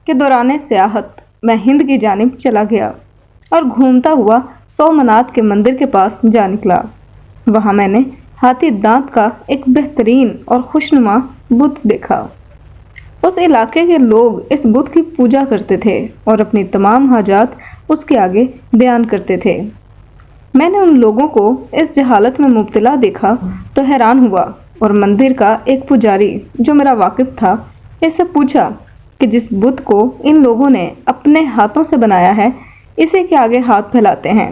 کہ دوران سیاحت میں ہند کی جانب چلا گیا اور گھومتا ہوا سومناتھ کے مندر کے پاس جا نکلا۔ وہاں میں نے ہاتھی دانت کا ایک بہترین اور خوشنما بت دیکھا۔ اس علاقے کے لوگ اس بت کی پوجا کرتے تھے اور اپنی تمام حاجات اس کے آگے بیان کرتے تھے۔ میں نے ان لوگوں کو اس جہالت میں مبتلا دیکھا تو حیران ہوا اور مندر کا ایک پجاری جو میرا واقف تھا اس سے پوچھا کہ جس بت کو ان لوگوں نے اپنے ہاتھوں سے بنایا ہے اسے کے آگے ہاتھ پھیلاتے ہیں؟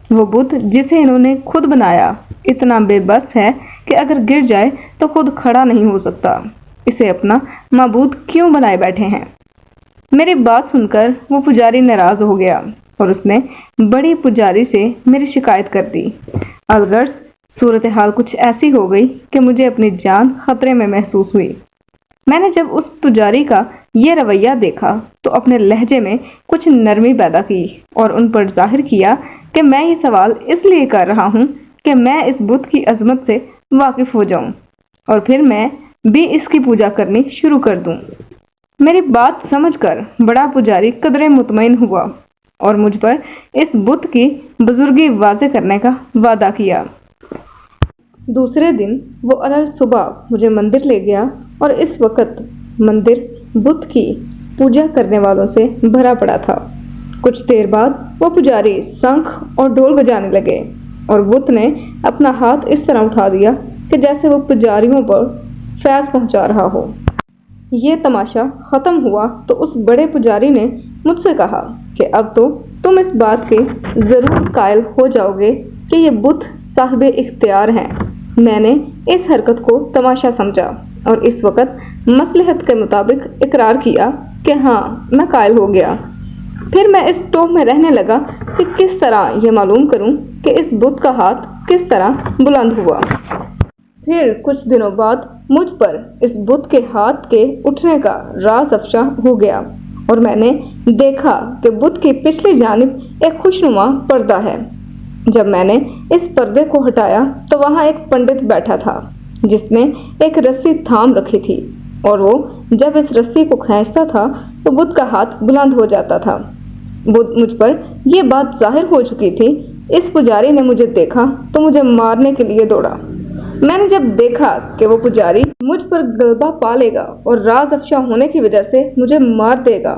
وہ بت جسے انہوں نے خود بنایا اتنا بے بس ہے کہ اگر گر جائے تو خود کھڑا نہیں ہو سکتا، اسے اپنا معبود کیوں بنائے بیٹھے ہیں؟ میری بات سن کر وہ پجاری ناراض ہو گیا اور اس نے بڑی پجاری سے میری شکایت کر دی۔ الغرض صورتحال کچھ ایسی ہو گئی کہ مجھے اپنی جان خطرے میں محسوس ہوئی۔ میں نے جب اس پجاری کا یہ رویہ دیکھا تو اپنے لہجے میں کچھ نرمی پیدا کی اور ان پر ظاہر کیا کہ میں یہ سوال اس لیے کر رہا ہوں کہ میں اس بت کی عظمت سے واقف ہو جاؤں اور پھر میں بھی اس کی پوجا کرنی شروع کر دوں۔ میری بات سمجھ کر بڑا پجاری قدرے مطمئن ہوا اور مجھ پر اس بت کی بزرگی واضح کرنے کا وعدہ کیا۔ دوسرے دن وہ الل صبح مجھے مندر لے گیا اور اس وقت مندر بت کی پوجا کرنے والوں سے بھرا پڑا تھا۔ کچھ دیر بعد وہ پجاری شنکھ اور ڈھول بجانے لگے اور بت نے اپنا ہاتھ اس طرح اٹھا دیا کہ جیسے وہ پجاریوں پر فیض پہنچا رہا ہو۔ یہ تماشا ختم ہوا تو اس بڑے پجاری نے مجھ سے کہا کہ اب تو تم اس بات کے ضرور قائل ہو جاؤ گے کہ یہ بت صاحب اختیار ہیں۔ میں نے اس حرکت کو تماشا سمجھا اور اس وقت مصلحت کے مطابق اقرار کیا کہ ہاں میں قائل ہو گیا۔ پھر میں اس ٹوہ میں رہنے لگا کہ کس طرح یہ معلوم کروں کہ اس بت کا ہاتھ کس طرح بلند ہوا۔ پھر کچھ دنوں بعد مجھ پر اس بت کے ہاتھ کے اٹھنے کا راز افشا ہو گیا اور میں نے دیکھا کہ بت کی پچھلی جانب ایک خوشنما پردہ ہے۔ جب میں نے اس پردے کو ہٹایا تو وہاں ایک پنڈت بیٹھا تھا جس نے ایک رسی تھام رکھی تھی اور وہ جب اس رسی کو کھینچتا تھا تو بت کا ہاتھ بلند ہو جاتا تھا۔ مجھ پر یہ بات ظاہر ہو چکی تھی۔ اس پجاری نے مجھے دیکھا تو مجھے مارنے کے لیے دوڑا۔ میں نے جب دیکھا کہ وہ پجاری مجھ پر غلبہ پا لے گا اور راز افشا ہونے کی وجہ سے مجھے مار دے گا